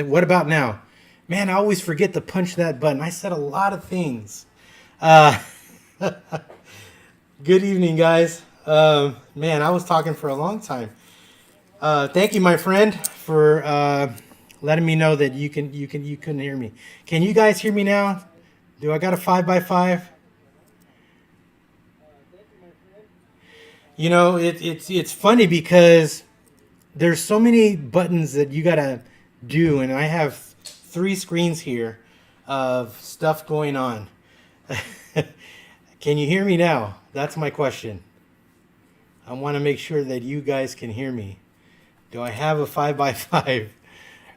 What about now? Man, I always forget to punch that button. I said a lot of things. Uh, Good evening, guys. Man, I was talking for a long time. Thank you, my friend, for letting me know that you couldn't hear me. Can you guys hear me now? Do I got a 5x5? It's funny because there's so many buttons that you gotta do, and I have three screens here of stuff going on. Can you hear me now? That's my question. I want to make sure that you guys can hear me. Do I have a 5x5?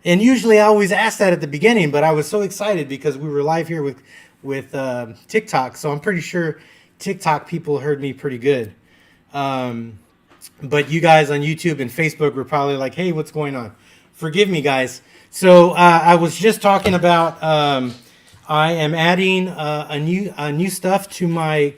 And usually I always ask that at the beginning, but I was so excited because we were live here with TikTok, so I'm pretty sure TikTok people heard me pretty good. But you guys on YouTube and Facebook were probably like, "Hey, what's going on?" Forgive me, guys. So I was just talking about I am adding a new stuff to my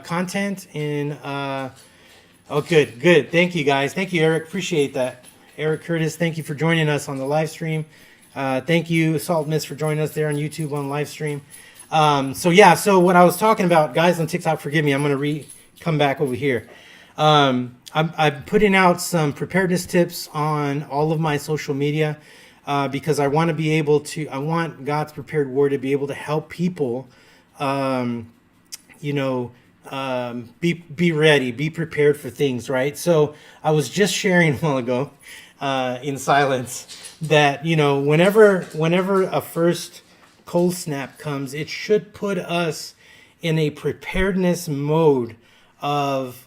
content in. Oh, good. Thank you, guys. Thank you, Eric. Appreciate that. Eric Curtis, thank you for joining us on the live stream. Thank you, Salt Miss, for joining us there on YouTube on live stream. So what I was talking about, guys on TikTok, forgive me, I'm going to come back over here. I'm putting out some preparedness tips on all of my social media because I want to be able to, I want God's prepared word to be able to help people, be ready, be prepared for things, right? So I was just sharing a while ago in silence that, whenever a first cold snap comes, it should put us in a preparedness mode of,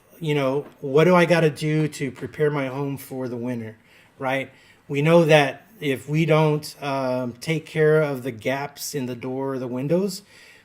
what do I got to do to prepare my home for the winter, right? We know that if we don't take care of the gaps in the door or the windows,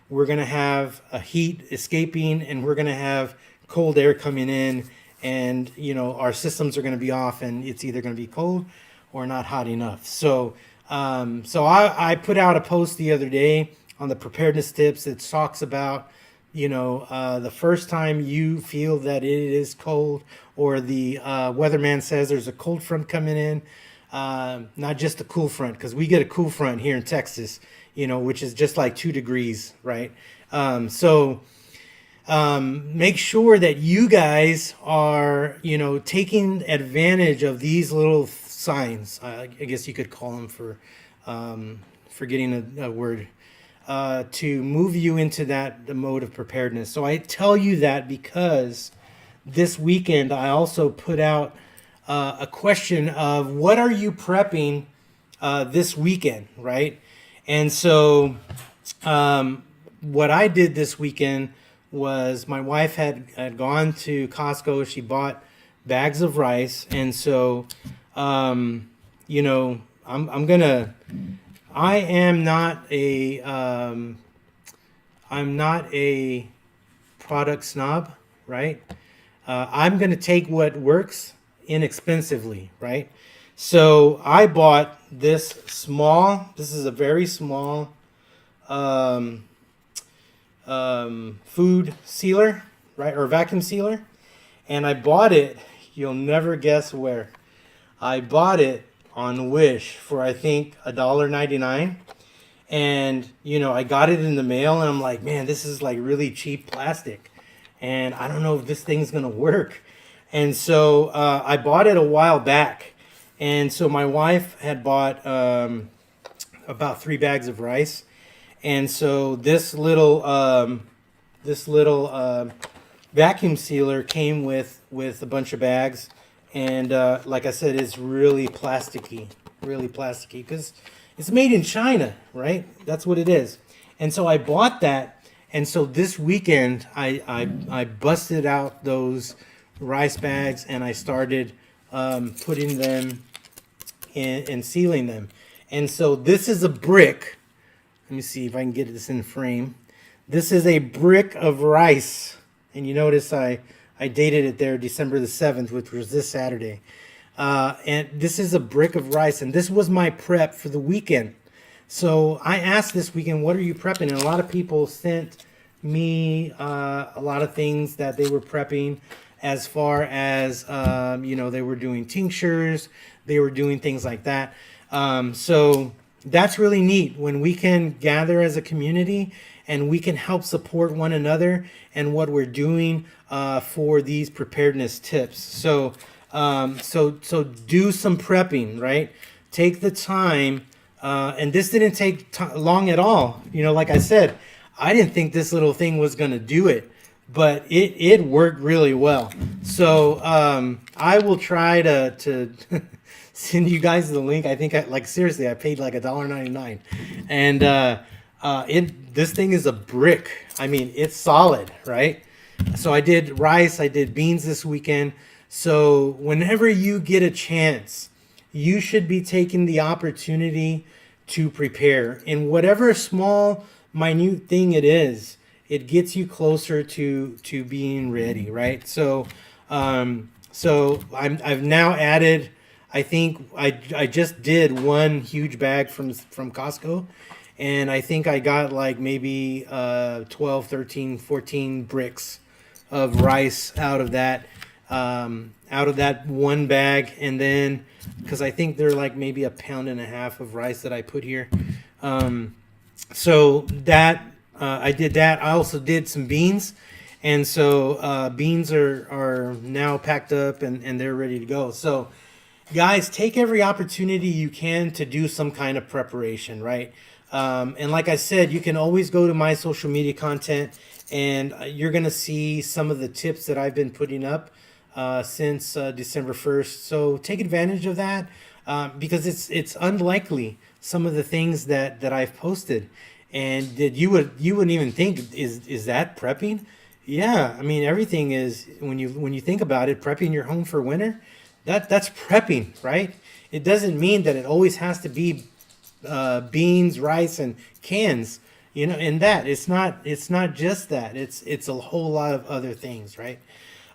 we're going to have a heat escaping and we're going to have cold air coming in, and our systems are going to be off, and it's either going to be cold or not hot enough. So I put out a post the other day on the preparedness tips that talks about the first time you feel that it is cold, or the weatherman says there's a cold front coming in, not just a cool front, because we get a cool front here in Texas, which is just like 2 degrees, right? Make sure that you guys are, taking advantage of these little signs. I guess you could call them for forgetting a word. To move you into the mode of preparedness. So I tell you that because this weekend I also put out a question of what are you prepping this weekend, right? And so what I did this weekend was my wife had gone to Costco. She bought bags of rice, and so I'm gonna. I am not I'm not a product snob, right? I'm going to take what works inexpensively, right? So I bought this is a very small food sealer, right? Or vacuum sealer. And I bought it, you'll never guess where. I bought it on Wish for I think $1.99, and I got it in the mail, and I'm like, man, this is like really cheap plastic, and I don't know if this thing's gonna work. And so I bought it a while back, and so my wife had bought about 3 bags of rice, and so this little vacuum sealer came with a bunch of bags. And like I said, it's really plasticky because it's made in China, right? That's what it is. And so I bought that. And so this weekend, I busted out those rice bags and I started putting them in and sealing them. And so this is a brick. Let me see if I can get this in frame. This is a brick of rice. And you notice I dated it there December the 7th, which was this Saturday. And this is a brick of rice. And this was my prep for the weekend. So I asked this weekend, what are you prepping? And a lot of people sent me a lot of things that they were prepping as far as, they were doing tinctures. They were doing things like that. So that's really neat when we can gather as a community and we can help support one another and what we're doing for these preparedness tips. So do some prepping, right? Take the time, and this didn't take long at all. Like I said, I didn't think this little thing was going to do it, but it worked really well. So I will try to send you guys the link. I think seriously, I paid like $1.99, and this thing is a brick. I mean, it's solid, right? So I did rice, I did beans this weekend. So whenever you get a chance, you should be taking the opportunity to prepare in whatever small, minute thing it is. It gets you closer to being ready, right? So I've now added. I think I just did one huge bag from Costco, and I think I got like maybe 12, 13, 14 bricks of rice out of that one bag. And then because I think they're like maybe 1.5 pounds of rice that I put here. So that I did that. I also did some beans, and so beans are now packed up and they're ready to go. So guys, take every opportunity you can to do some kind of preparation, right? And like I said, you can always go to my social media content, and you're going to see some of the tips that I've been putting up since December 1st. So take advantage of that because it's unlikely some of the things that I've posted, and that you wouldn't even think is that prepping. Yeah, I mean, everything is, when you think about it, prepping your home for winter. That's prepping, right? It doesn't mean that it always has to be beans, rice, and cans. And that it's not just that. It's a whole lot of other things, right?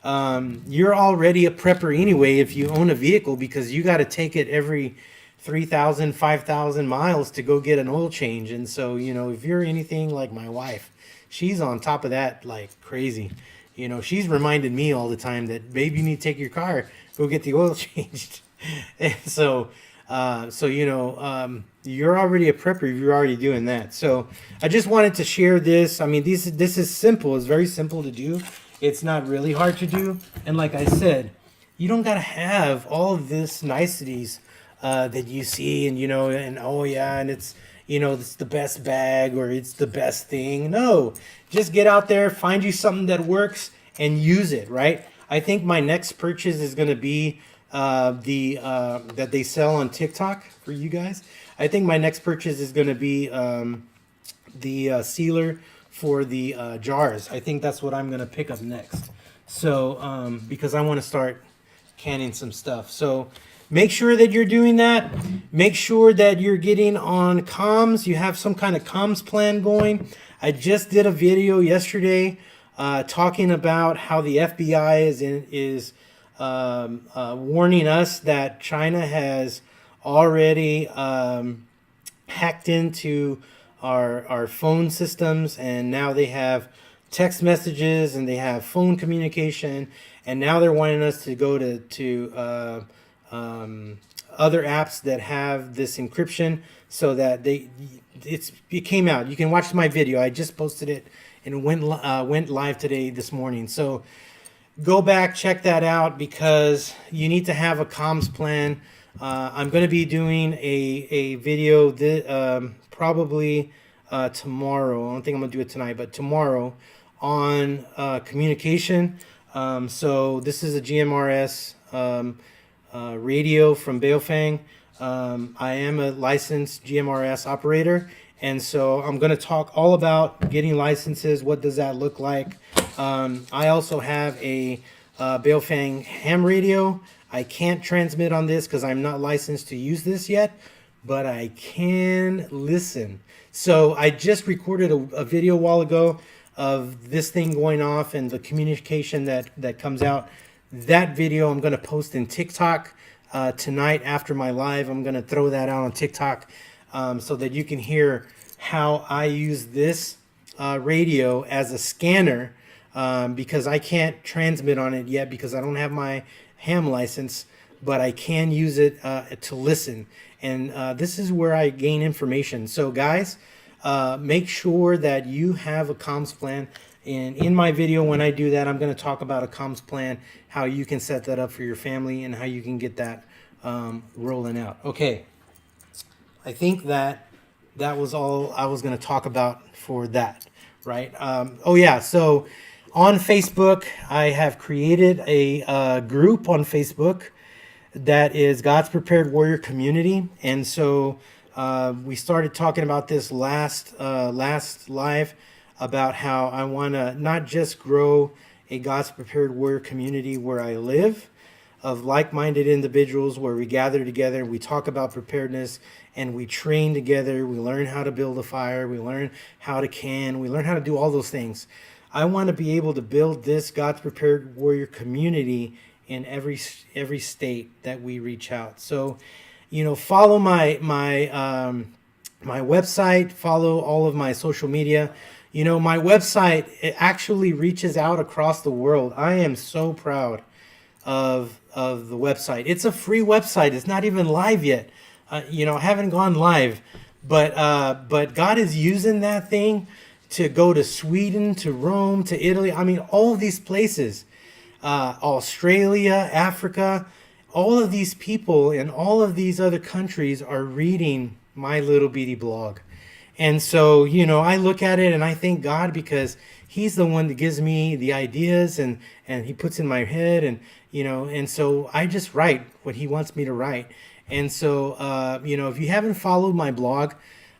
You're already a prepper anyway if you own a vehicle, because you got to take it every 3,000, 5,000 miles to go get an oil change. And so, if you're anything like my wife, she's on top of that like crazy. She's reminded me all the time that, babe, you need to take your car, go get the oil changed. And so you're already a prepper. You're already doing that. So I just wanted to share this. I mean, this is simple. It's very simple to do. It's not really hard to do. And like I said, you don't got to have all of this niceties that you see and oh yeah, and it's the best bag or it's the best thing. No, just get out there, find you something that works and use it, right? I think my next purchase is going to be that they sell on TikTok for you guys. I think my next purchase is going to be the sealer for the jars. I think that's what I'm going to pick up next. So because I want to start canning some stuff. So make sure that you're doing that. Make sure that you're getting on comms. You have some kind of comms plan going. I just did a video yesterday talking about how the FBI is warning us that China has already hacked into our phone systems, and now they have text messages and they have phone communication, and now they're wanting us to go to other apps that have this encryption, so that it came out. You can watch my video. I just posted it and it went live this morning. So go back, check that out, because you need to have a comms plan. I'm going to be doing a video probably tomorrow. I don't think I'm going to do it tonight, but tomorrow on communication. So this is a GMRS radio from Baofeng. I am a licensed GMRS operator, and so I'm going to talk all about getting licenses. What does that look like? I also have a Baofeng ham radio. I can't transmit on this because I'm not licensed to use this yet, but I can listen. So I just recorded a video a while ago of this thing going off and the communication that comes out. That video I'm going to post in TikTok tonight after my live. I'm going to throw that out on TikTok so that you can hear how I use this radio as a scanner, because I can't transmit on it yet because I don't have my ham license, but I can use it to listen. and this is where I gain information. So guys, make sure that you have a comms plan. And in my video, when I do that, I'm going to talk about a comms plan, how you can set that up for your family, and how you can get that rolling out. Okay, I think that was all I was going to talk about for that, right? Oh yeah, so on Facebook, I have created a group on Facebook that is God's Prepared Warrior Community, and so we started talking about this last live about how I want to not just grow a God's Prepared Warrior community where I live, of like-minded individuals where we gather together and we talk about preparedness and we train together. We learn how to build a fire. We learn how to can. We learn how to do all those things. I want to be able to build this God's Prepared Warrior community in every state that we reach out. So, follow my website, follow all of my social media. My website, it actually reaches out across the world. I am so proud of the website. It's a free website. It's not even live yet. I haven't gone live, but God is using that thing to go to Sweden, to Rome, to Italy. I mean, all of these places, Australia, Africa, all of these people in all of these other countries are reading my little bitty blog. And so, I look at it and I thank God, because he's the one that gives me the ideas and he puts in my head, and so I just write what he wants me to write. And so, if you haven't followed my blog,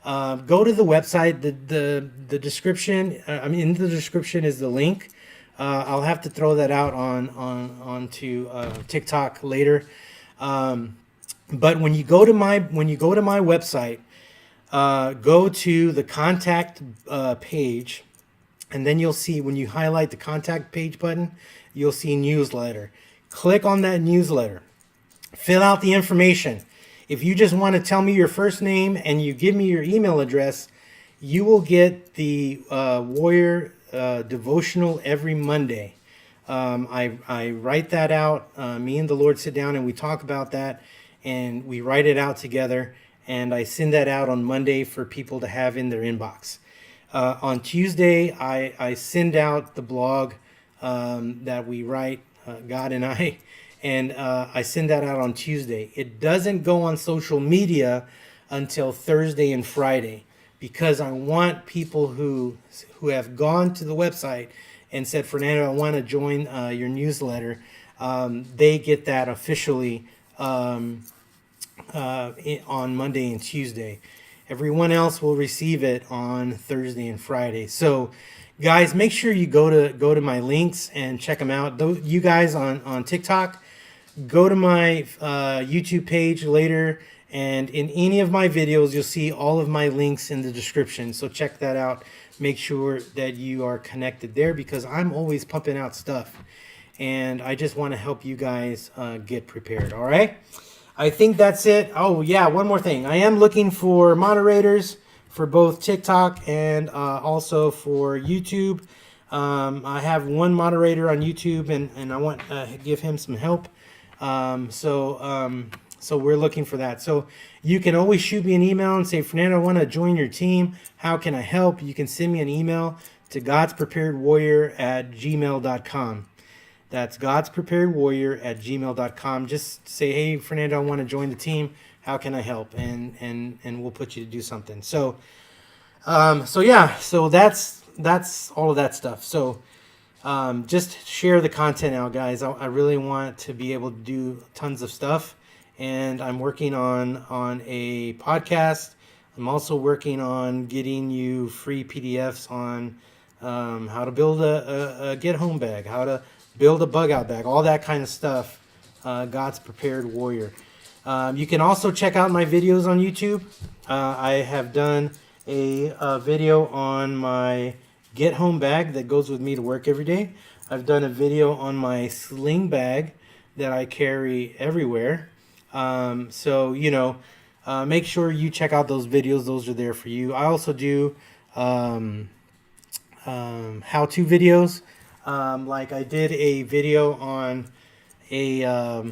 go to the website. The description, in the description is the link. I'll have to throw that out onto TikTok later. But when you go to my website, go to the contact page, and then you'll see, when you highlight the contact page button, you'll see newsletter. Click on that newsletter. Fill out the information. If you just want to tell me your first name and you give me your email address, you will get the Warrior devotional every Monday. I write that out. Me and the Lord sit down and we talk about that, and we write it out together. And I send that out on Monday for people to have in their inbox. On Tuesday, I send out the blog that we write, God and I, and I send that out on Tuesday. It doesn't go on social media until Thursday and Friday, because I want people who have gone to the website and said, Fernando, I want to join your newsletter. They get that officially on Monday and Tuesday. Everyone else will receive it on Thursday and Friday. So, guys, make sure you go to my links and check them out. You guys on TikTok, go to my YouTube page later, and in any of my videos, you'll see all of my links in the description. So check that out. Make sure that you are connected there, because I'm always pumping out stuff, and I just want to help you guys get prepared. All right. I think that's it. Oh, yeah, one more thing. I am looking for moderators for both TikTok and also for YouTube. I have one moderator on YouTube, and I want to give him some help. So we're looking for that. So you can always shoot me an email and say, Fernando, I want to join your team. How can I help? You can send me an email to godspreparedwarrior@gmail.com. That's godspreparedwarrior@gmail.com. Just say, hey, Fernando, I want to join the team. How can I help? And we'll put you to do something. So yeah, so that's all of that stuff. So just share the content out, guys. I really want to be able to do tons of stuff, and I'm working on a podcast. I'm also working on getting you free PDFs on how to build a get home bag, how to build a bug out bag, all that kind of stuff. God's Prepared Warrior. You can also check out my videos on YouTube. I have done a video on my get home bag that goes with me to work every day. I've done a video on my sling bag that I carry everywhere. So, make sure you check out those videos. Those are there for you. I also do how-to videos. Like I did a video on a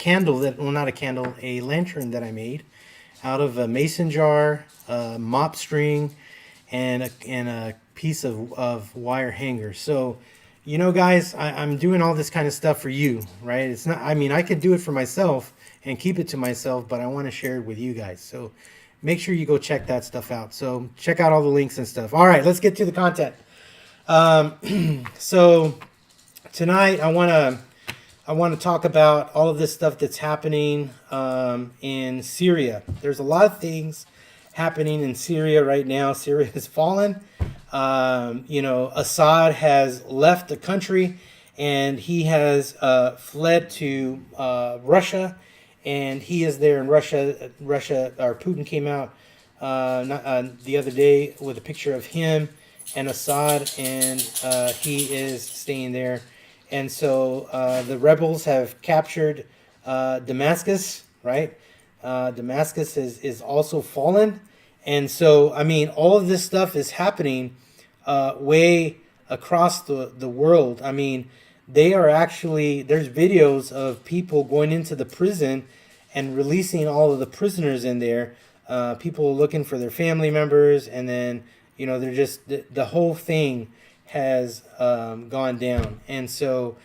candle that, well, not a candle, a lantern that I made out of a mason jar, mop string, and a piece of wire hanger. So, guys, I'm doing all this kind of stuff for you, right? It's not, I mean, I could do it for myself and keep it to myself, but I want to share it with you guys. So make sure you go check that stuff out. So check out all the links and stuff. All right, let's get to the content. So tonight I want to talk about all of this stuff that's happening in Syria. There's a lot of things happening in Syria right now. Syria has fallen. Assad has left the country, and he has fled to Russia, and he is there in Russia. Putin came out the other day with a picture of him and Assad, and he is staying there. And so the rebels have captured Damascus, right? Damascus is also fallen. And so, I mean, all of this stuff is happening way across the world. I mean, they are actually, there's videos of people going into the prison and releasing all of the prisoners in there. People looking for their family members, and then, they're just, the whole thing has gone down. And so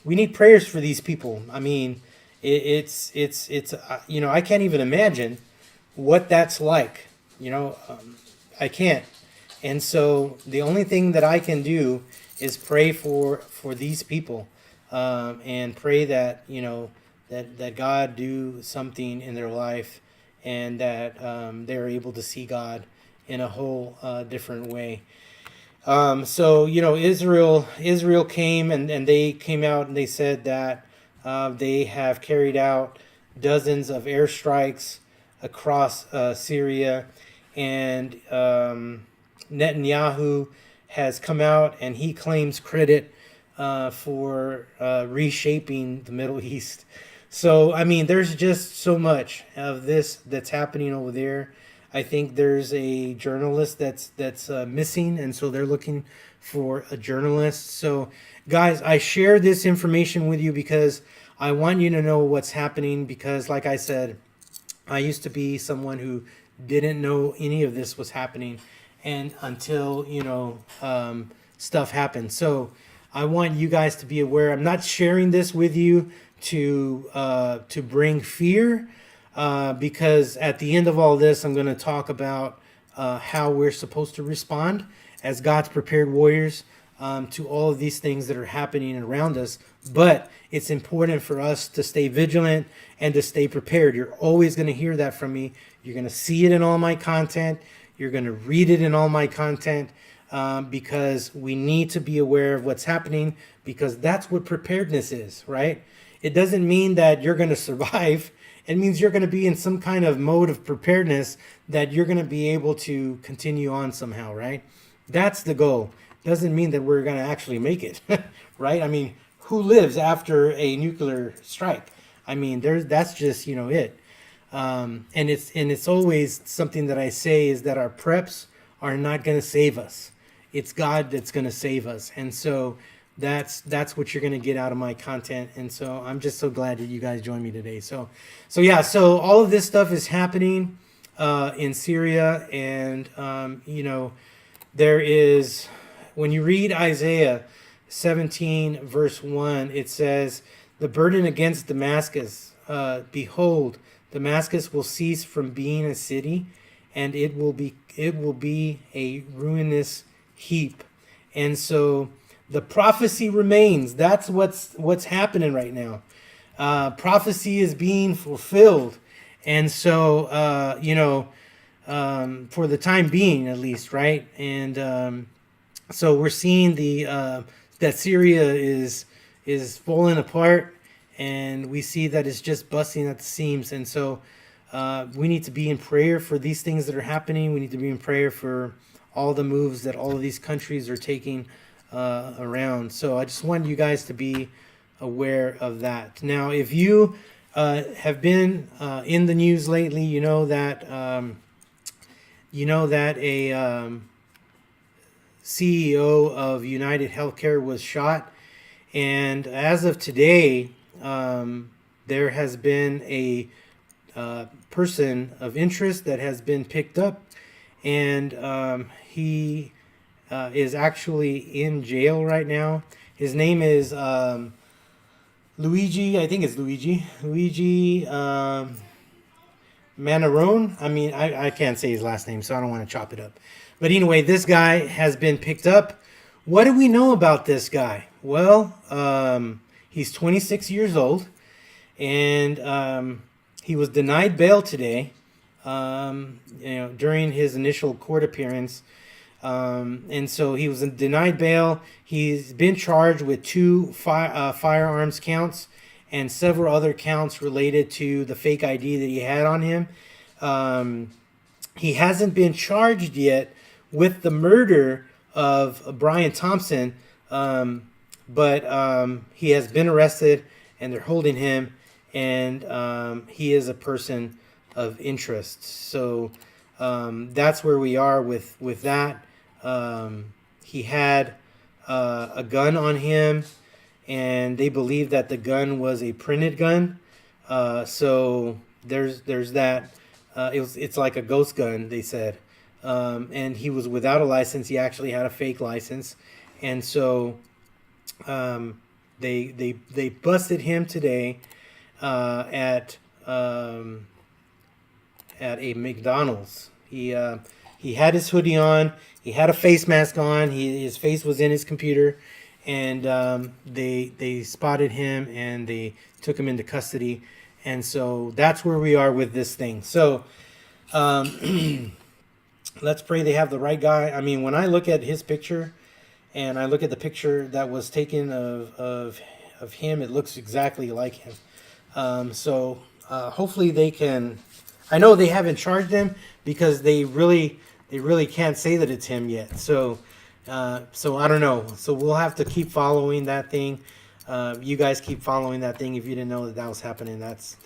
we need prayers for these people. I mean, it's I can't even imagine what that's like. I can't. And so the only thing that I can do is pray for these people, and pray that that God do something in their life, and that they're able to see God in a whole different way. So Israel came, and they came out and they said that they have carried out dozens of airstrikes across Syria, and Netanyahu has come out and he claims credit for reshaping the Middle East. So, I mean, there's just so much of this that's happening over there. I think there's a journalist that's missing, and so they're looking for a journalist. So, guys, I share this information with you because I want you to know what's happening, because, like I said, I used to be someone who didn't know any of this was happening, and until stuff happened. So I want you guys to be aware. I'm not sharing this with you to bring fear, because at the end of all this, I'm going to talk about how we're supposed to respond as God's prepared warriors to all of these things that are happening around us. But it's important for us to stay vigilant and to stay prepared. You're always going to hear that from me. You're going to see it in all my content. You're going to read it in all my content, because we need to be aware of what's happening, because that's what preparedness is, right? It doesn't mean that you're going to survive. It means you're going to be in some kind of mode of preparedness that you're going to be able to continue on somehow, right? That's the goal. Doesn't mean that we're going to actually make it, right? I mean, who lives after a nuclear strike? I mean, that's just, it. And it's always something that I say is that our preps are not going to save us. It's God that's going to save us. And so that's what you're going to get out of my content. And so I'm just so glad that you guys joined me today. So all of this stuff is happening in Syria. And, there is, when you read Isaiah 17, verse 1, it says, the burden against Damascus, behold, Damascus will cease from being a city, and it will be a ruinous heap. And so the prophecy remains. That's what's happening right now. Prophecy is being fulfilled. And so, for the time being, at least, right? And so we're seeing that Syria is falling apart, and we see that it's just busting at the seams. And so we need to be in prayer for these things that are happening. We need to be in prayer for all the moves that all of these countries are taking around. So I just wanted you guys to be aware of that. Now, if you have been in the news lately, you know that a CEO of United Healthcare was shot. And as of today, there has been a person of interest that has been picked up, and he is actually in jail right now. His name is Luigi. I think it's Luigi Manarone. I mean, I can't say his last name, so I don't want to chop it up. But anyway, this guy has been picked up. What do we know about this guy? Well, he's 26 years old, and he was denied bail today. During his initial court appearance, and so he was denied bail. He's been charged with 2 firearms counts and several other counts related to the fake ID that he had on him. He hasn't been charged yet with the murder of Brian Thompson, but he has been arrested and they're holding him, and he is a person of interest. So that's where we are with that. He had a gun on him, and they believe that the gun was a printed gun. So there's that. It's like a ghost gun, they said. And he was without a license. He actually had a fake license, and so they busted him today at a McDonald's. He had his hoodie on. He had a face mask on. His face was in his computer, and they spotted him and they took him into custody. And so that's where we are with this thing. So let's pray they have the right guy. I mean, when I look at his picture and I look at the picture that was taken of him, it looks exactly like him. So hopefully they can. I know they haven't charged him because they really can't say that it's him yet. So I don't know. So we'll have to keep following that thing. You guys keep following that thing. If you didn't know that was happening, that's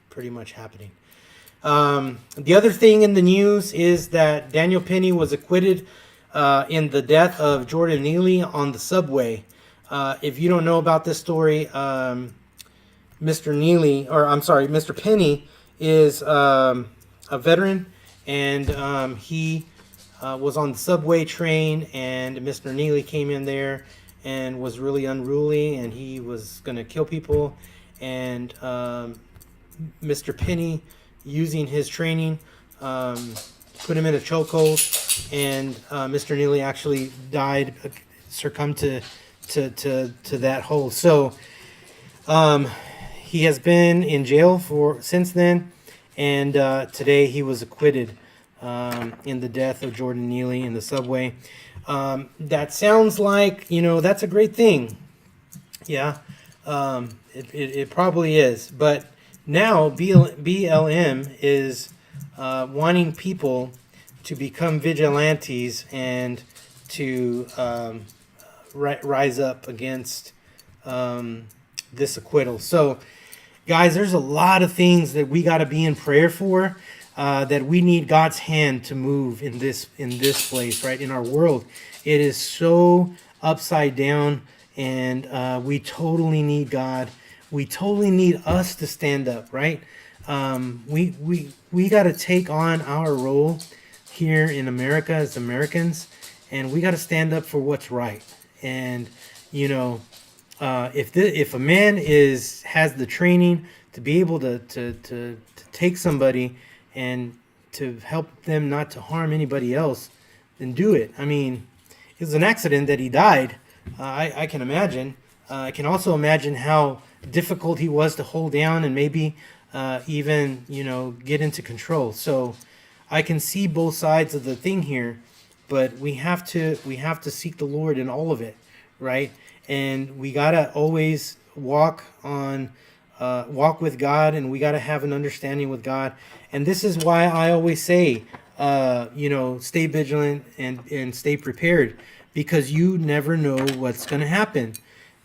pretty much happening. The other thing in the news is that Daniel Penny was acquitted in the death of Jordan Neely on the subway. If you don't know about this story, Mr. Penny is a veteran, and he was on the subway train, and Mr. Neely came in there and was really unruly, and he was going to kill people, and Mr. Penny, using his training, put him in a chokehold, and Mr. Neely actually died, succumbed to that hold. So he has been in jail since then, and today he was acquitted in the death of Jordan Neely in the subway. That sounds like, that's a great thing. Yeah, it probably is. But now BLM is wanting people to become vigilantes and to rise up against this acquittal. So, guys, there's a lot of things that we got to be in prayer for. That we need God's hand to move in this place, right? In our world, it is so upside down, and we totally need God. We totally need us to stand up, right? We got to take on our role here in America as Americans, and we got to stand up for what's right. And if a man has the training to be able to take somebody and to help them not to harm anybody else, then do it. I mean, it was an accident that he died. I can imagine. I can also imagine how difficult he was to hold down and maybe even get into control. So I can see both sides of the thing here, but we have to seek the Lord in all of it, right? And we gotta always walk with God, and we gotta have an understanding with God. And this is why I always say, stay vigilant and stay prepared, because you never know what's gonna happen.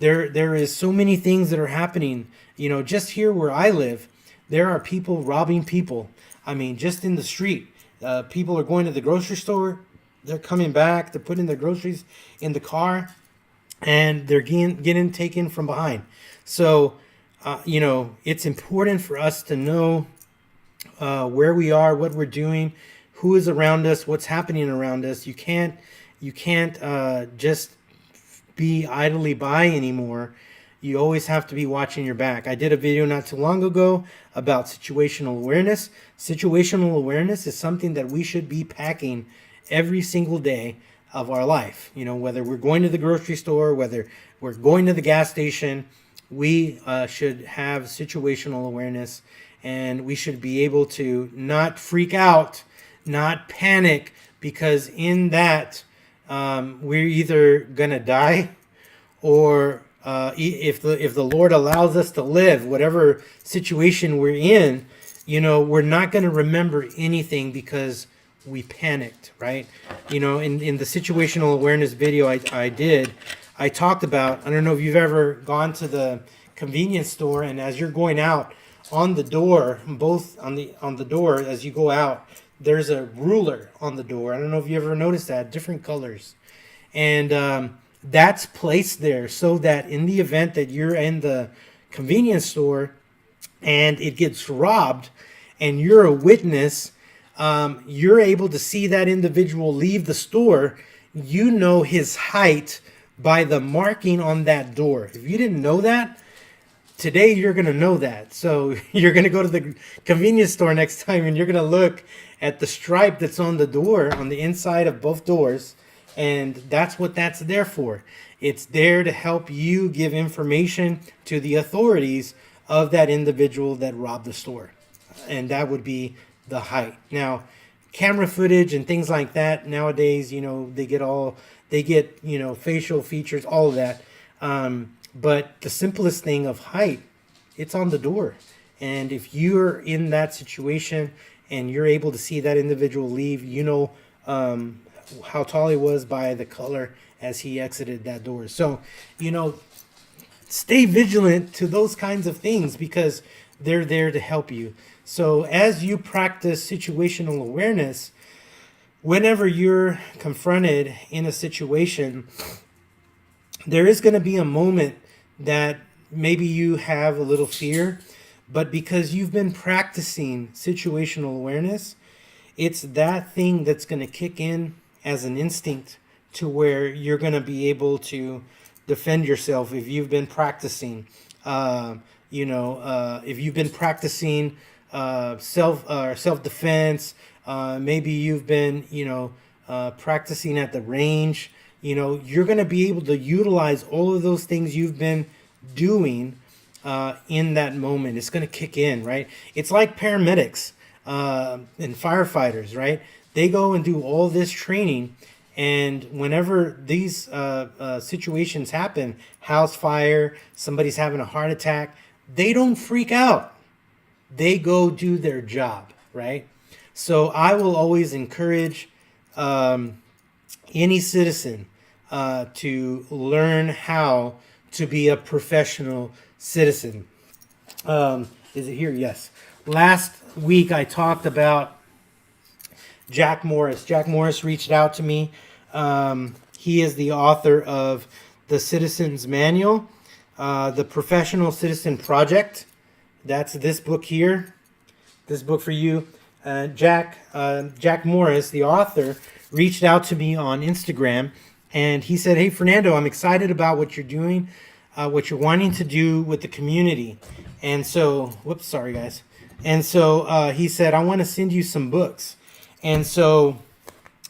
There is so many things that are happening. Just here where I live, there are people robbing people. I mean, just in the street, people are going to the grocery store. They're coming back. They're putting their groceries in the car, and they're getting taken from behind. So it's important for us to know where we are, what we're doing, who is around us, what's happening around us. You can't just be idly by anymore. You always have to be watching your back. I did a video not too long ago about situational awareness. Situational awareness is something that we should be packing every single day of our life. Whether we're going to the grocery store, whether we're going to the gas station, we should have situational awareness, and we should be able to not freak out, not panic, because in that we're either gonna die, or if the Lord allows us to live, whatever situation we're in, we're not gonna remember anything because we panicked, right? In the situational awareness video I talked about, I don't know if you've ever gone to the convenience store, and as you're going out, on the door, both on the door as you go out, there's a ruler on the door. I don't know if you ever noticed that, different colors. And that's placed there so that in the event that you're in the convenience store and it gets robbed and you're a witness, you're able to see that individual leave the store. You know his height by the marking on that door. If you didn't know that, today you're going to know that. So you're going to go to the convenience store next time and you're going to look at the stripe that's on the door, on the inside of both doors. And that's what that's there for. It's there to help you give information to the authorities of that individual that robbed the store. And that would be the height. Now, camera footage and things like that nowadays, they get facial features, all of that. But the simplest thing of height, it's on the door. And if you're in that situation and you're able to see that individual leave, how tall he was by the color as he exited that door. So, stay vigilant to those kinds of things because they're there to help you. So as you practice situational awareness, whenever you're confronted in a situation, there is going to be a moment that maybe you have a little fear, but because you've been practicing situational awareness, it's that thing that's going to kick in as an instinct to where you're going to be able to defend yourself if you've been practicing. If you've been practicing self-defense, maybe you've been practicing at the range. You're going to be able to utilize all of those things you've been doing in that moment. It's going to kick in, right? It's like paramedics and firefighters, right? They go and do all this training, and whenever these situations happen, house fire, somebody's having a heart attack, they don't freak out. They go do their job, right? So I will always encourage any citizen to learn how to be a professional citizen. Is it here? Yes. Last week I talked about Jack Morris. Jack Morris reached out to me. He is the author of The Citizen's Manual, The Professional Citizen Project. That's this book here. This book for you. Jack Morris, the author, reached out to me on Instagram, and he said, "Hey, Fernando, I'm excited about what you're doing, what you're wanting to do with the community." And so, whoops, sorry guys. And so he said, "I want to send you some books." And so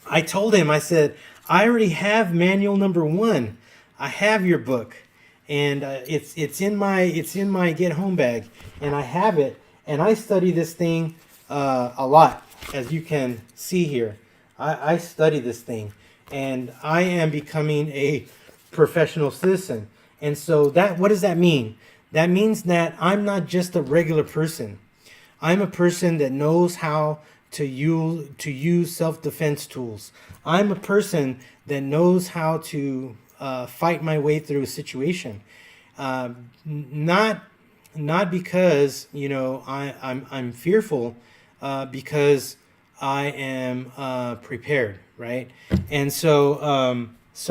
I told him, I said, "I already have manual number 1. I have your book, and it's in my get home bag, and I have it, and I study this thing a lot, as you can see here. I study this thing, and I am becoming a professional citizen." And so what does that mean? That means that I'm not just a regular person. I'm a person that knows how to use self-defense tools. I'm a person that knows how to fight my way through a situation. Not because I'm fearful, because I am prepared, right? And so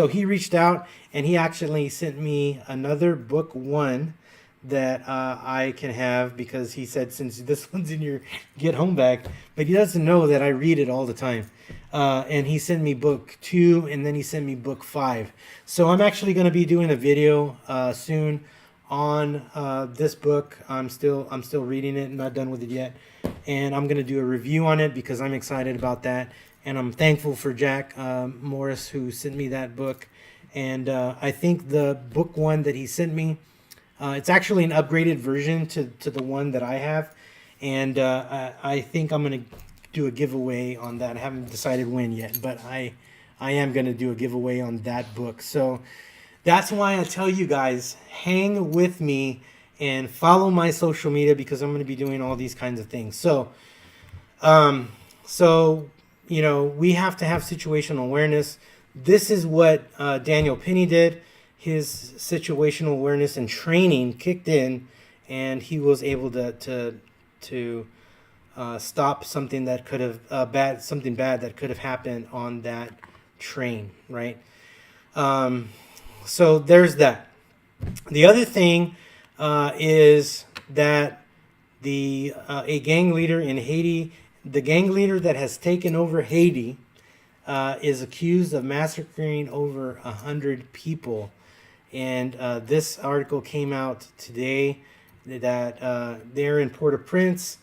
he reached out, and he actually sent me another book 1 that I can have, because he said since this one's in your get home bag, but he doesn't know that I read it all the time. And he sent me book 2, and then he sent me book 5. So I'm actually going to be doing a video soon on this book. I'm still reading it, not done with it yet, and I'm going to do a review on it because I'm excited about that, and I'm thankful for Jack Morris, who sent me that book. And I think the book 1 that he sent me, it's actually an upgraded version to the one that I have, and I think I'm going to do a giveaway on that. I haven't decided when yet, but I am going to do a giveaway on that book. So that's why I tell you guys, hang with me and follow my social media, because I'm going to be doing all these kinds of things. So, you know, we have to have situational awareness. This is what Daniel Penny did. His situational awareness and training kicked in, and he was able to stop something that could have something bad that could have happened on that train, right? So there's that. The other thing is that a gang leader in Haiti, the gang leader that has taken over Haiti, is accused of massacring over 100 people. And this article came out today that they're in Port-au-Prince.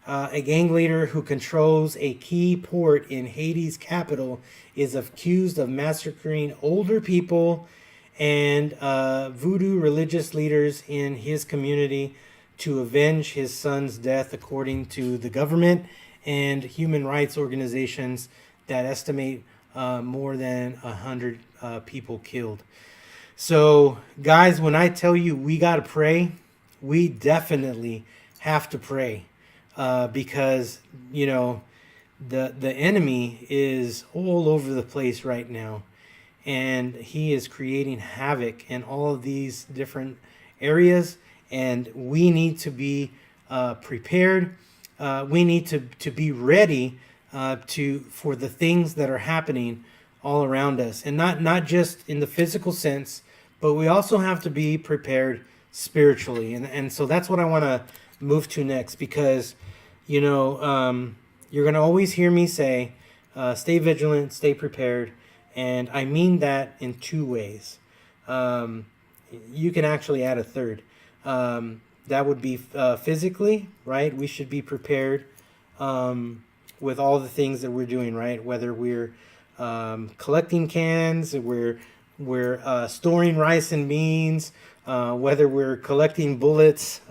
A gang leader who controls a key port in Haiti's capital is accused of massacring older people and voodoo religious leaders in his community to avenge his son's death, according to the government and human rights organizations that estimate more than 100 people killed. So, guys, when I tell you we got to pray, we definitely have to pray, because, you know, the enemy is all over the place right now, and he is creating havoc in all of these different areas, and we need to be prepared. We need to be ready for the things that are happening all around us, and not just in the physical sense, but we also have to be prepared spiritually. And so that's what I want to move to next, because, you know, you're going to always hear me say, stay vigilant, stay prepared. And I mean that in 2 ways. You can actually add a third. That would be physically, right? We should be prepared with all the things that we're doing, right? Whether we're collecting cans, we're storing rice and beans, whether we're collecting bullets,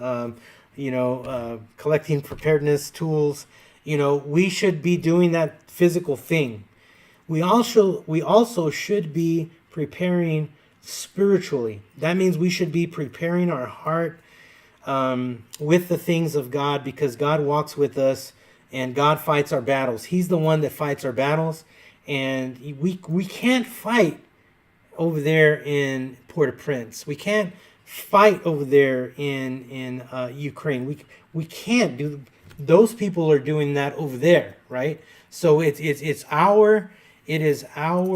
collecting preparedness tools. You know, we should be doing that physical thing. We also should be preparing spiritually. That means we should be preparing our heart with the things of God, because God walks with us and God fights our battles. He's the one that fights our battles, and we can't fight over there in Port-au-Prince. We can't fight over there in Ukraine. We can't do. Those people are doing that over there, right? So it is our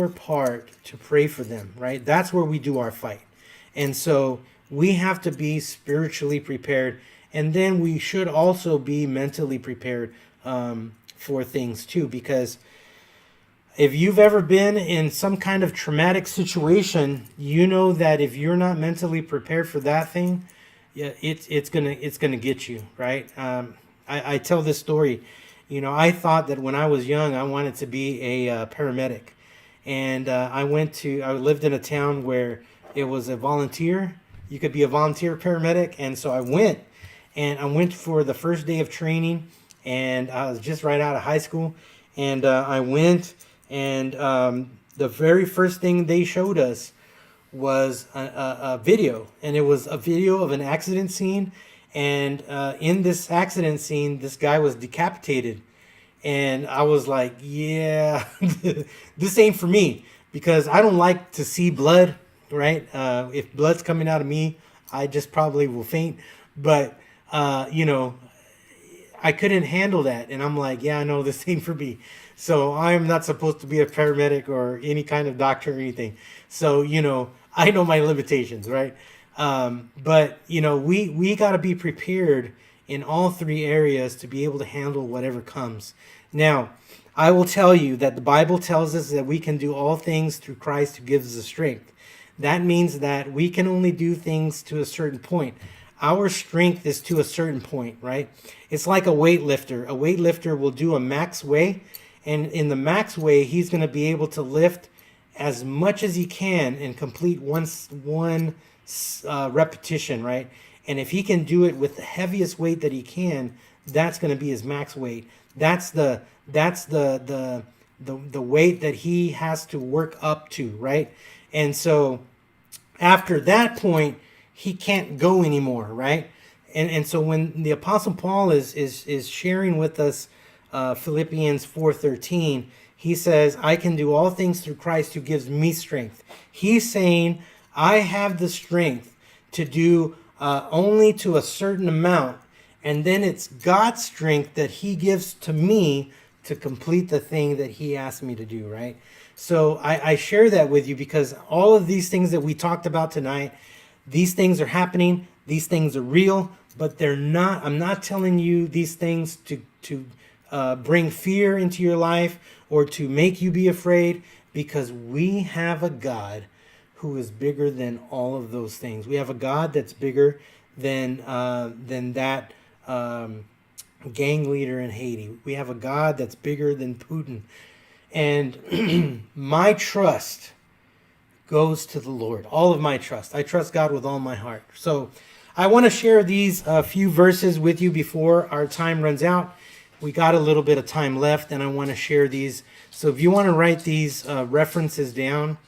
part to pray for them, right? That's where we do our fight. And so we have to be spiritually prepared, and then we should also be mentally prepared for things too, because if you've ever been in some kind of traumatic situation, you know that if you're not mentally prepared for that thing, yeah, it's gonna get you, right? I tell this story. You know, I thought that when I was young, I wanted to be a paramedic, and I lived in a town where it was a volunteer. You could be a volunteer paramedic, and so I went for the first day of training, and I was just right out of high school, and I went. And the very first thing they showed us was a video. And it was a video of an accident scene. And in this accident scene, this guy was decapitated. And I was like, yeah, this ain't for me. Because I don't like to see blood, right? If blood's coming out of me, I just probably will faint. But, I couldn't handle that. And I'm like, yeah, no, this ain't for me. So I'm not supposed to be a paramedic or any kind of doctor or anything. So, I know my limitations, right? But we got to be prepared in all three areas to be able to handle whatever comes. Now, I will tell you that the Bible tells us that we can do all things through Christ who gives us strength. That means that we can only do things to a certain point. Our strength is to a certain point, right? It's like a weightlifter. A weightlifter will do a max weigh, and in the max weigh, he's going to be able to lift as much as he can and complete one repetition, right? And if he can do it with the heaviest weight that he can, that's going to be his max weight. That's the weight that he has to work up to, right? And so after that point, he can't go anymore, right? And so when the Apostle Paul is sharing with us Philippians 4:13, he says, I can do all things through Christ who gives me strength. He's saying, I have the strength to do only to a certain amount, and then it's God's strength that he gives to me to complete the thing that he asked me to do, right? So I share that with you because all of these things that we talked about tonight, these things are happening, these things are real, but they're not, I'm not telling you these things to bring fear into your life or to make you be afraid, because we have a God who is bigger than all of those things. We have a God that's bigger than that gang leader in Haiti. We have a God that's bigger than Putin. And my trust goes to the Lord. All of my trust. I trust God with all my heart. So I want to share these few verses with you before our time runs out. We got a little bit of time left, and I want to share these. So if you want to write these references down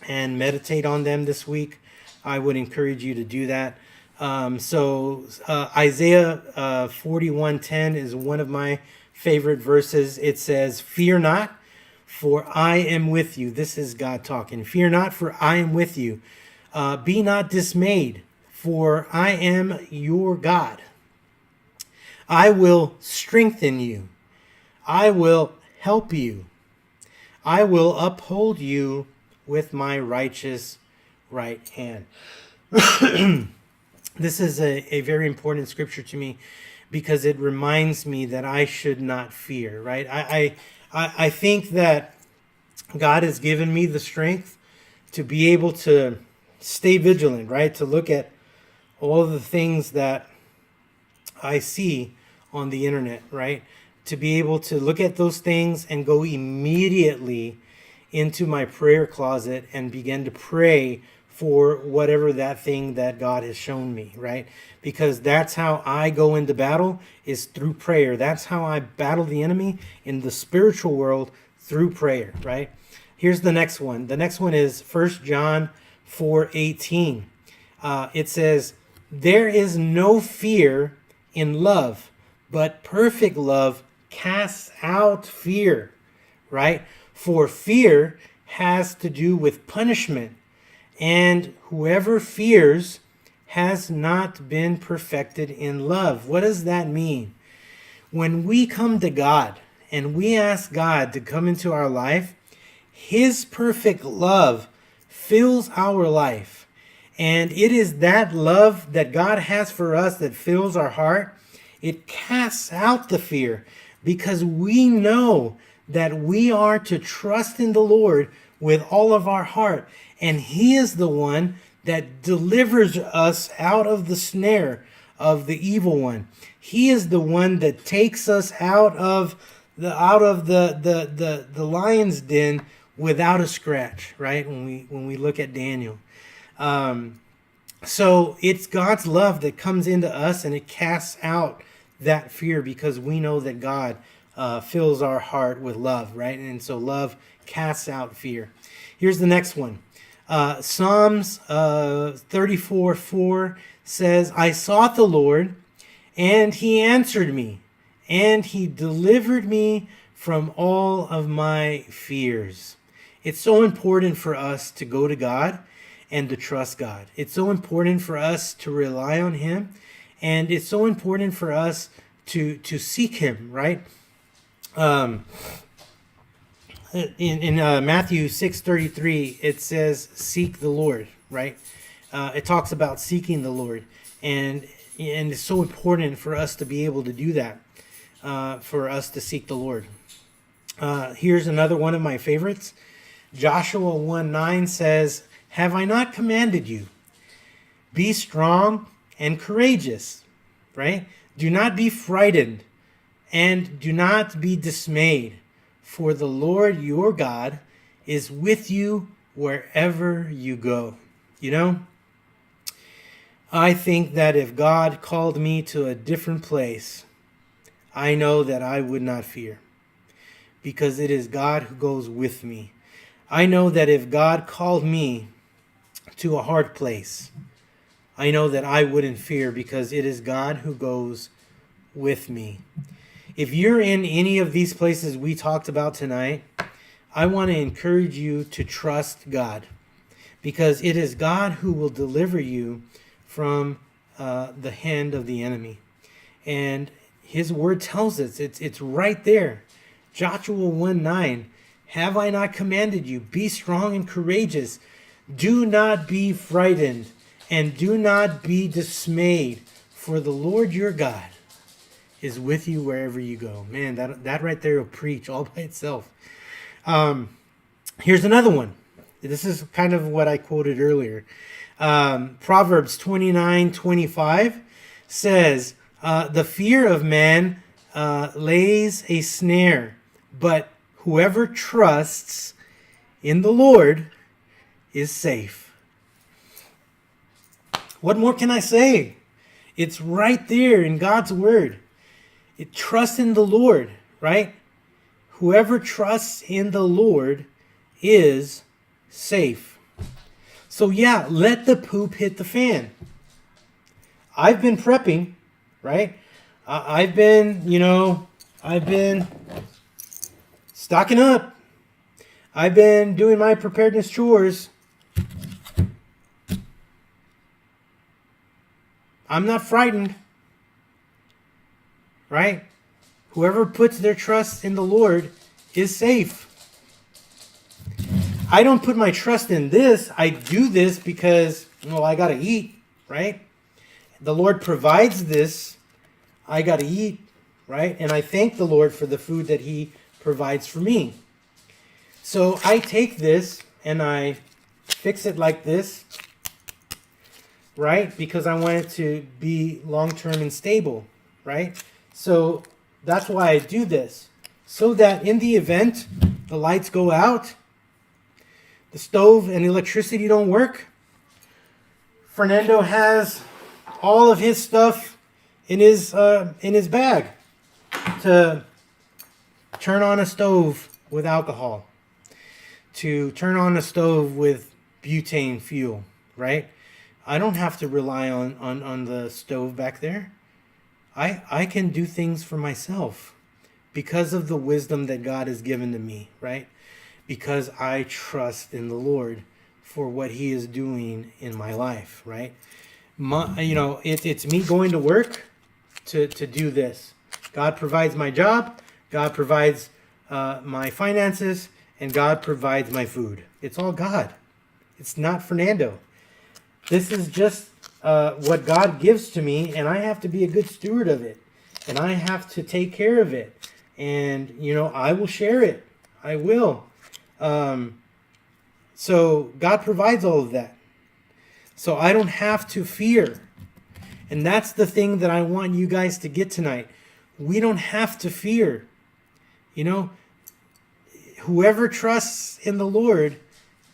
and meditate on them this week, I would encourage you to do that. Isaiah 41:10 is one of my favorite verses. It says, "Fear not, for I am with you." This is God talking. "Fear not, for I am with you. Be not dismayed, for I am your God. I will strengthen you. I will help you. I will uphold you with my righteous right hand." This is a very important scripture to me because it reminds me that I should not fear, right? I think that God has given me the strength to be able to stay vigilant, right? To look at all the things that I see on the internet, right? To be able to look at those things and go immediately into my prayer closet and begin to pray for whatever that thing that God has shown me, right? Because that's how I go into battle, is through prayer. That's how I battle the enemy in the spiritual world, through prayer, right? Here's the next one. The next one is 1 John 4:18. It says, "There is no fear in love, but perfect love casts out fear," right? For fear has to do with punishment, and whoever fears has not been perfected in love. What does that mean? When we come to God and we ask God to come into our life, his perfect love fills our life. And it is that love that God has for us that fills our heart. It casts out the fear because we know that we are to trust in the Lord with all of our heart. And he is the one that delivers us out of the snare of the evil one. He is the one that takes us out of the lion's den without a scratch, right? When we look at Daniel. So it's God's love that comes into us and it casts out that fear because we know that God fills our heart with love, right? And so love casts out fear. Here's the next one. Psalms 34:4 says, "I sought the Lord, and he answered me, and he delivered me from all of my fears." It's so important for us to go to God and to trust God. It's so important for us to rely on him, and it's so important for us to seek him, right? In Matthew 6:33, it says, "Seek the Lord," right? it talks about seeking the Lord, and it's so important for us to be able to do that, for us to seek the Lord. Here's another one of my favorites. Joshua 1:9 says, "Have I not commanded you? Be strong and courageous," right? "Do not be frightened and do not be dismayed, for the Lord your God is with you wherever you go." You know, I think that if God called me to a different place, I know that I would not fear, because it is God who goes with me. I know that if God called me to a hard place, I know that I wouldn't fear, because it is God who goes with me. If you're in any of these places we talked about tonight, I want to encourage you to trust God, because it is God who will deliver you from the hand of the enemy. And his word tells us, it's right there. Joshua 1:9, "Have I not commanded you? Be strong and courageous. Do not be frightened and do not be dismayed, for the Lord your God is with you wherever you go." Man, that right there will preach all by itself. Here's another one. This is kind of what I quoted earlier. Proverbs 29:25 says, "The fear of man lays a snare, but whoever trusts in the Lord is safe." What more can I say? It's right there in God's word. Trust in the Lord, right? Whoever trusts in the Lord is safe. So yeah, let the poop hit the fan. I've been prepping, right? I've been stocking up. I've been doing my preparedness chores. I'm not frightened, right? Whoever puts their trust in the Lord is safe. I don't put my trust in this. I do this because, I got to eat, right? The Lord provides this. I got to eat, right? And I thank the Lord for the food that he provides for me. So I take this and I fix it like this, right? Because I want it to be long-term and stable, right? So that's why I do this. So that in the event the lights go out, the stove and electricity don't work, Fernando has all of his stuff in his bag to turn on a stove with alcohol, to turn on a stove with butane fuel, right? I don't have to rely on the stove back there. I can do things for myself because of the wisdom that God has given to me, right? Because I trust in the Lord for what he is doing in my life, right? It's me going to work to do this. God provides my job, God provides my finances, and God provides my food. It's all God. It's not Fernando. This is just what God gives to me, and I have to be a good steward of it, and I have to take care of it, and I will share it. I will. So God provides all of that. So I don't have to fear. And that's the thing that I want you guys to get tonight. We don't have to fear. Whoever trusts in the Lord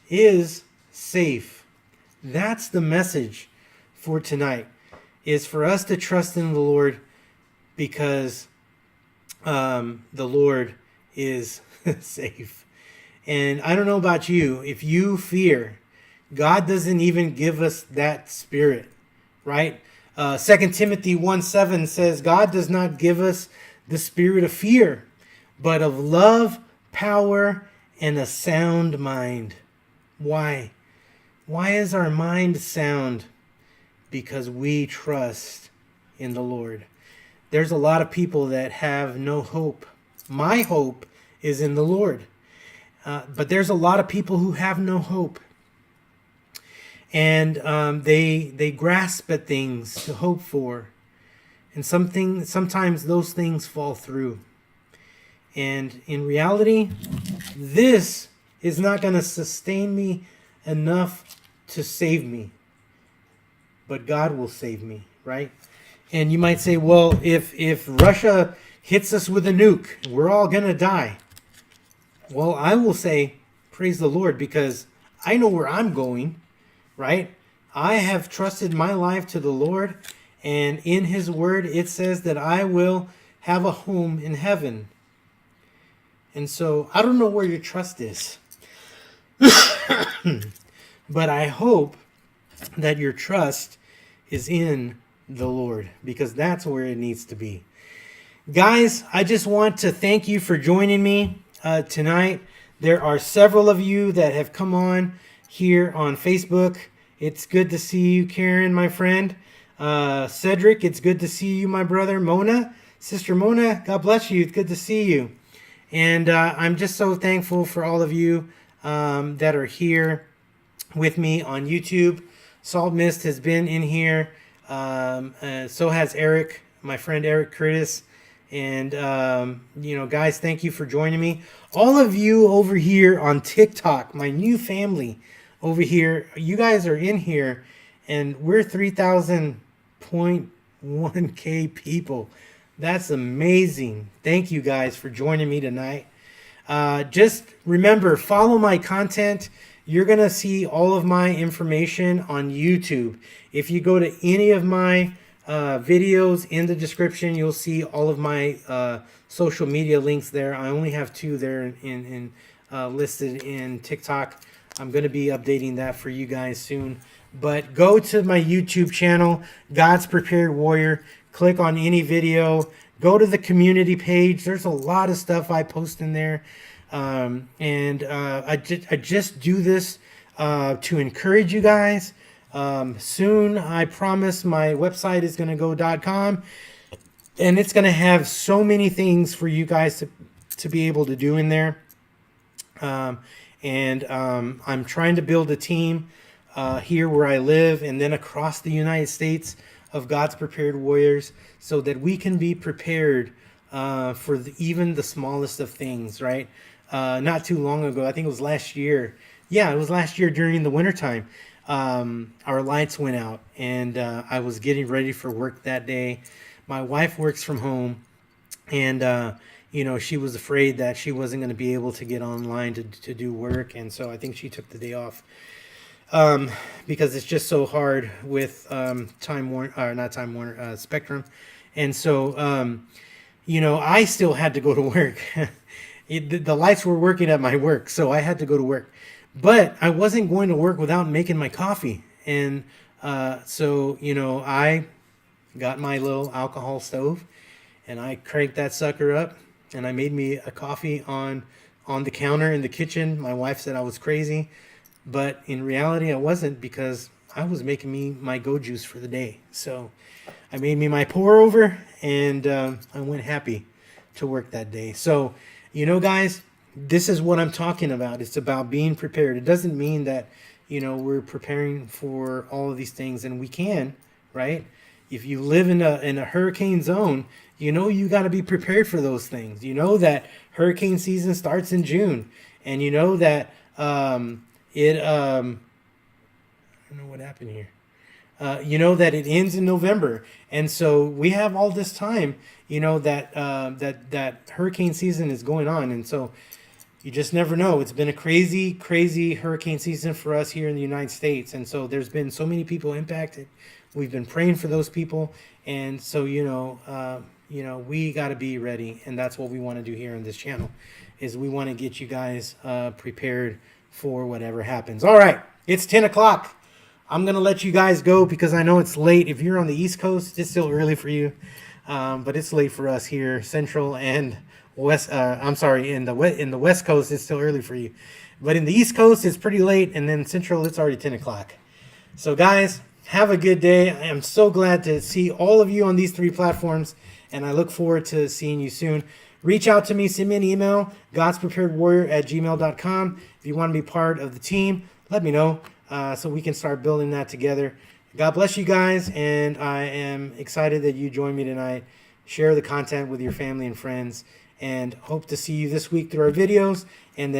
is safe. That's the message for tonight, is for us to trust in the Lord because the Lord is safe. And I don't know about you, if you fear, God doesn't even give us that spirit, right? 2 Timothy 1:7 says, God does not give us the spirit of fear, but of love, power, and a sound mind. Why? Why is our mind sound? Because we trust in the Lord. There's a lot of people that have no hope. My hope is in the Lord. But there's a lot of people who have no hope. and they grasp at things to hope for, and sometimes those things fall through. And in reality, this is not going to sustain me enough to save me, but God will save me, right? And you might say, well, if Russia hits us with a nuke, we're all going to die. Well, I will say, praise the Lord, because I know where I'm going, right? I have trusted my life to the Lord, and in His Word, it says that I will have a home in heaven. And so I don't know where your trust is, but I hope that your trust is in the Lord, because that's where it needs to be. Guys, I just want to thank you for joining me tonight. There are several of you that have come on here on Facebook. It's good to see you, Karen, my friend. Cedric, it's good to see you, my brother. Mona, Sister Mona, God bless you. It's good to see you. And I'm just so thankful for all of you that are here with me on YouTube. Salt Mist has been in here. So has Eric, my friend Eric Curtis. And, guys, thank you for joining me. All of you over here on TikTok, my new family over here, you guys are in here, and we're 3,000.1K people. That's amazing. Thank you guys for joining me tonight. Just remember, follow my content. You're going to see all of my information on YouTube. If you go to any of my videos in the description, you'll see all of my social media links there. I only have 2 there in listed in TikTok. I'm going to be updating that for you guys soon. But go to my YouTube channel, God's Prepared Warrior. Click on any video. Go to the community page. There's a lot of stuff I post in there. I just do this to encourage you guys. Soon, I promise, my website is going to go .com, and it's going to have so many things for you guys to be able to do in there. I'm trying to build a team here where I live, and then across the United States, of God's Prepared Warriors, so that we can be prepared for even the smallest of things, right? Not too long ago, I think it was last year. Yeah, it was last year during the wintertime. Our lights went out, and I was getting ready for work that day. My wife works from home, and she was afraid that she wasn't going to be able to get online to do work, and so I think she took the day off. Because it's just so hard with Spectrum. And so, I still had to go to work. The lights were working at my work, so I had to go to work. But I wasn't going to work without making my coffee. And I got my little alcohol stove, and I cranked that sucker up, and I made me a coffee on the counter in the kitchen. My wife said I was crazy. But in reality, I wasn't, because I was making me my go juice for the day. So I made me my pour over, and I went happy to work that day. So, guys, this is what I'm talking about. It's about being prepared. It doesn't mean that, we're preparing for all of these things, and we can, right? If you live in a hurricane zone, you got to be prepared for those things. You know that hurricane season starts in June, and you know that I don't know what happened here. That it ends in November, and so we have all this time. That hurricane season is going on, and so you just never know. It's been a crazy, crazy hurricane season for us here in the United States, and so there's been so many people impacted. We've been praying for those people, and so we got to be ready, and that's what we want to do here on this channel. Is we want to get you guys prepared for whatever happens. All right, it's 10 o'clock. I'm going to let you guys go because I know it's late. If you're on the East Coast, it's still early for you. But it's late for us here, Central and West. In the West Coast, it's still early for you. But in the East Coast, it's pretty late. And then Central, it's already 10 o'clock. So guys, have a good day. I am so glad to see all of you on these 3 platforms. And I look forward to seeing you soon. Reach out to me, send me an email, godspreparedwarrior@gmail.com. If you want to be part of the team, let me know. so we can start building that together. God bless you guys, and I am excited that you joined me tonight. Share the content with your family and friends, and hope to see you this week through our videos, and then